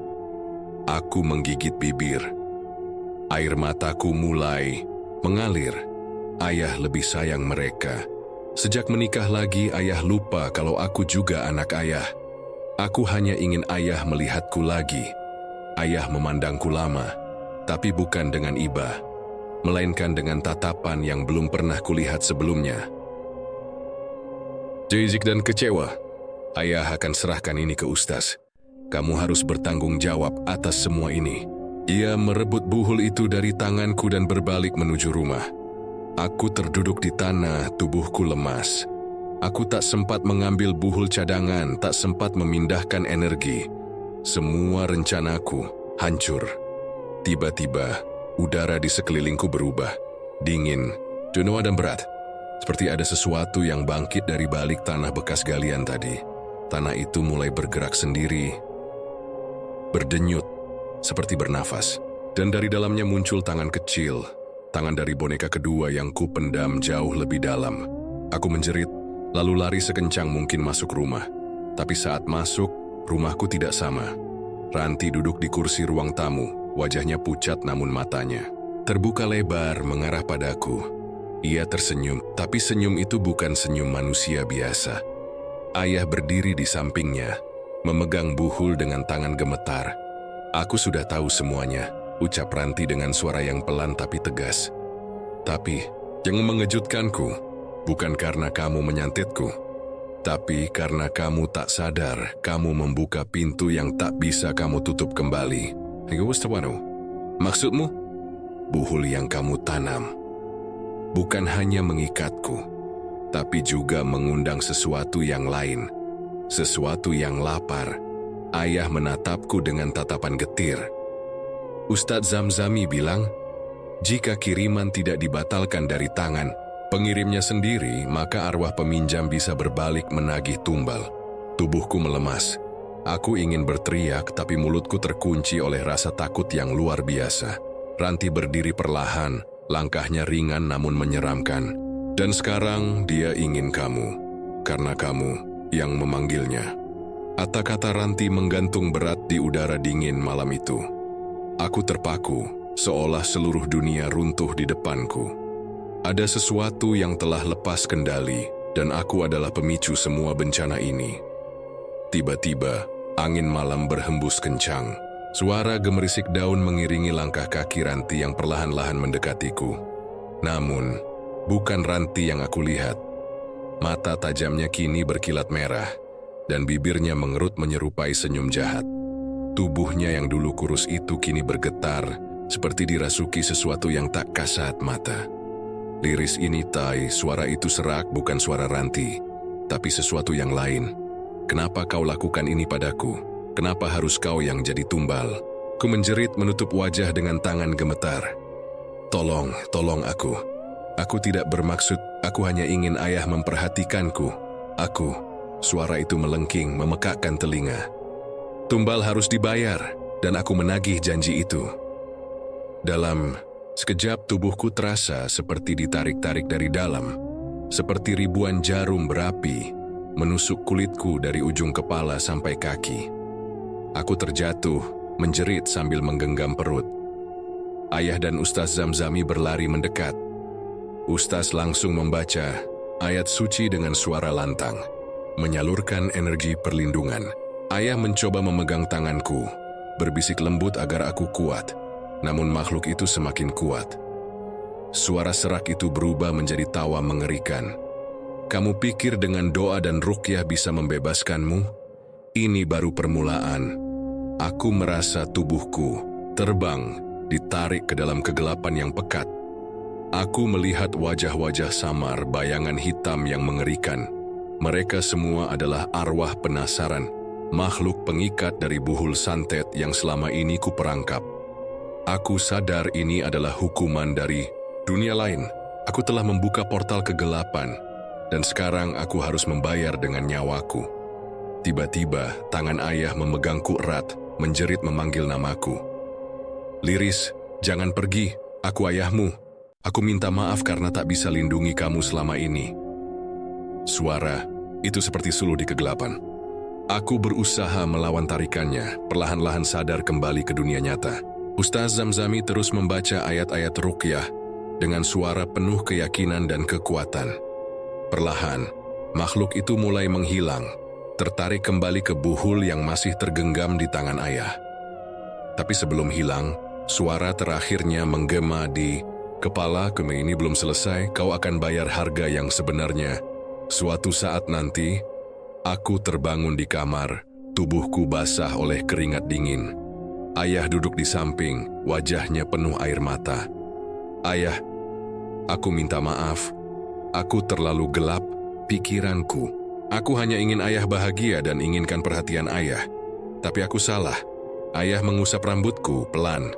Aku menggigit bibir. Air mataku mulai mengalir. Ayah lebih sayang mereka. Sejak menikah lagi, ayah lupa kalau aku juga anak ayah. Aku hanya ingin ayah melihatku lagi. Ayah memandangku lama, tapi bukan dengan iba, melainkan dengan tatapan yang belum pernah kulihat sebelumnya. Jijik dan kecewa, ayah akan serahkan ini ke Ustaz. Kamu harus bertanggung jawab atas semua ini. Ia merebut buhul itu dari tanganku dan berbalik menuju rumah. Aku terduduk di tanah, tubuhku lemas. Aku tak sempat mengambil buhul cadangan, tak sempat memindahkan energi. Semua rencanaku hancur. Tiba-tiba, udara di sekelilingku berubah. Dingin, jenuh dan berat. Seperti ada sesuatu yang bangkit dari balik tanah bekas galian tadi. Tanah itu mulai bergerak sendiri, berdenyut, seperti bernafas. Dan dari dalamnya muncul tangan kecil, tangan dari boneka kedua yang kupendam jauh lebih dalam. Aku menjerit, lalu lari sekencang mungkin masuk rumah. Tapi saat masuk, rumahku tidak sama. Ranti duduk di kursi ruang tamu, wajahnya pucat namun matanya terbuka lebar mengarah padaku. Ia tersenyum, tapi senyum itu bukan senyum manusia biasa. Ayah berdiri di sampingnya, memegang buhul dengan tangan gemetar. Aku sudah tahu semuanya, ucap Ranti dengan suara yang pelan tapi tegas. Tapi, yang mengejutkanku, bukan karena kamu menyantitku, tapi karena kamu tak sadar kamu membuka pintu yang tak bisa kamu tutup kembali. Maksudmu? Buhul yang kamu tanam bukan hanya mengikatku, tapi juga mengundang sesuatu yang lain, sesuatu yang lapar. Ayah menatapku dengan tatapan getir. Ustadz Zamzami bilang, jika kiriman tidak dibatalkan dari tangan pengirimnya sendiri, maka arwah peminjam bisa berbalik menagih tumbal. Tubuhku melemas. Aku ingin berteriak, tapi mulutku terkunci oleh rasa takut yang luar biasa. Ranti berdiri perlahan, langkahnya ringan namun menyeramkan. Dan sekarang dia ingin kamu, karena kamu yang memanggilnya. Kata-kata Ranti menggantung berat di udara dingin malam itu. Aku terpaku, seolah seluruh dunia runtuh di depanku. Ada sesuatu yang telah lepas kendali, dan aku adalah pemicu semua bencana ini. Tiba-tiba, angin malam berhembus kencang. Suara gemerisik daun mengiringi langkah kaki Ranti yang perlahan-lahan mendekatiku. Namun, bukan Ranti yang aku lihat. Mata tajamnya kini berkilat merah, dan bibirnya mengerut menyerupai senyum jahat. Tubuhnya yang dulu kurus itu kini bergetar, seperti dirasuki sesuatu yang tak kasat mata. Liris ini tai, suara itu serak bukan suara Ranti, tapi sesuatu yang lain. Kenapa kau lakukan ini padaku? Kenapa harus kau yang jadi tumbal? Ku menjerit menutup wajah dengan tangan gemetar. Tolong aku. Aku tidak bermaksud, aku hanya ingin ayah memperhatikanku. Suara itu melengking, memekakkan telinga. Tumbal harus dibayar, dan aku menagih janji itu. Dalam sekejap tubuhku terasa seperti ditarik-tarik dari dalam. Seperti ribuan jarum berapi, menusuk kulitku dari ujung kepala sampai kaki. Aku terjatuh, menjerit sambil menggenggam perut. Ayah dan Ustaz Zamzami berlari mendekat. Ustaz langsung membaca ayat suci dengan suara lantang, menyalurkan energi perlindungan. Ayah mencoba memegang tanganku, berbisik lembut agar aku kuat, namun makhluk itu semakin kuat. Suara serak itu berubah menjadi tawa mengerikan. Kamu pikir dengan doa dan ruqyah bisa membebaskanmu? Ini baru permulaan. Aku merasa tubuhku terbang, ditarik ke dalam kegelapan yang pekat. Aku melihat wajah-wajah samar, bayangan hitam yang mengerikan. Mereka semua adalah arwah penasaran, makhluk pengikat dari buhul santet yang selama ini kuperangkap. Aku sadar ini adalah hukuman dari dunia lain. Aku telah membuka portal kegelapan, dan sekarang aku harus membayar dengan nyawaku. Tiba-tiba, tangan ayah memegangku erat, menjerit memanggil namaku. Liris, jangan pergi, aku ayahmu. Aku minta maaf karena tak bisa lindungi kamu selama ini. Suara Itu seperti suluh di kegelapan. Aku berusaha melawan tarikannya, perlahan-lahan sadar kembali ke dunia nyata. Ustaz Zamzami terus membaca ayat-ayat ruqyah dengan suara penuh keyakinan dan kekuatan. Perlahan, makhluk itu mulai menghilang, tertarik kembali ke buhul yang masih tergenggam di tangan ayah. Tapi sebelum hilang, suara terakhirnya menggema di kepala, "Keme ini belum selesai, kau akan bayar harga yang sebenarnya. Suatu saat nanti, aku terbangun di kamar, tubuhku basah oleh keringat dingin. Ayah duduk di samping, wajahnya penuh air mata. Ayah, aku minta maaf. Aku terlalu gelap pikiranku. Aku hanya ingin ayah bahagia dan inginkan perhatian ayah. Tapi aku salah." Ayah mengusap rambutku pelan.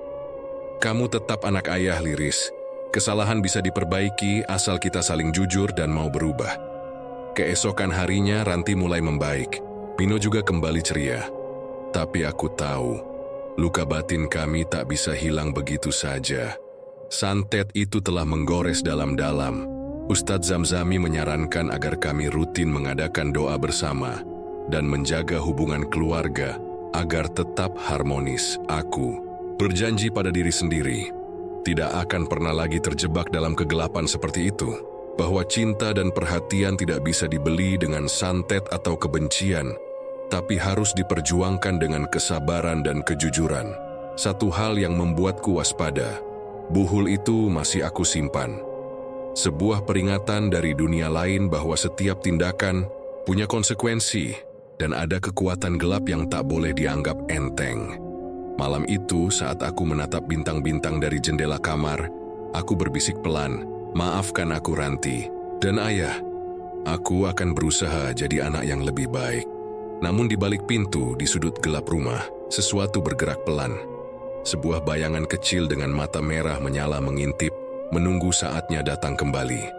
"Kamu tetap anak ayah, Liris. Kesalahan bisa diperbaiki asal kita saling jujur dan mau berubah." Keesokan harinya Ranti mulai membaik. Pino juga kembali ceria. Tapi aku tahu, luka batin kami tak bisa hilang begitu saja. Santet itu telah menggores dalam-dalam. Ustadz Zamzami menyarankan agar kami rutin mengadakan doa bersama dan menjaga hubungan keluarga agar tetap harmonis. Aku berjanji pada diri sendiri, tidak akan pernah lagi terjebak dalam kegelapan seperti itu. Bahwa cinta dan perhatian tidak bisa dibeli dengan santet atau kebencian, tapi harus diperjuangkan dengan kesabaran dan kejujuran. Satu hal yang membuatku waspada, buhul itu masih aku simpan. Sebuah peringatan dari dunia lain bahwa setiap tindakan punya konsekuensi dan ada kekuatan gelap yang tak boleh dianggap enteng. Malam itu saat aku menatap bintang-bintang dari jendela kamar, aku berbisik pelan, "Maafkan aku, Ranti. Dan ayah, aku akan berusaha jadi anak yang lebih baik." Namun di balik pintu, di sudut gelap rumah, sesuatu bergerak pelan. Sebuah bayangan kecil dengan mata merah menyala mengintip, menunggu saatnya datang kembali.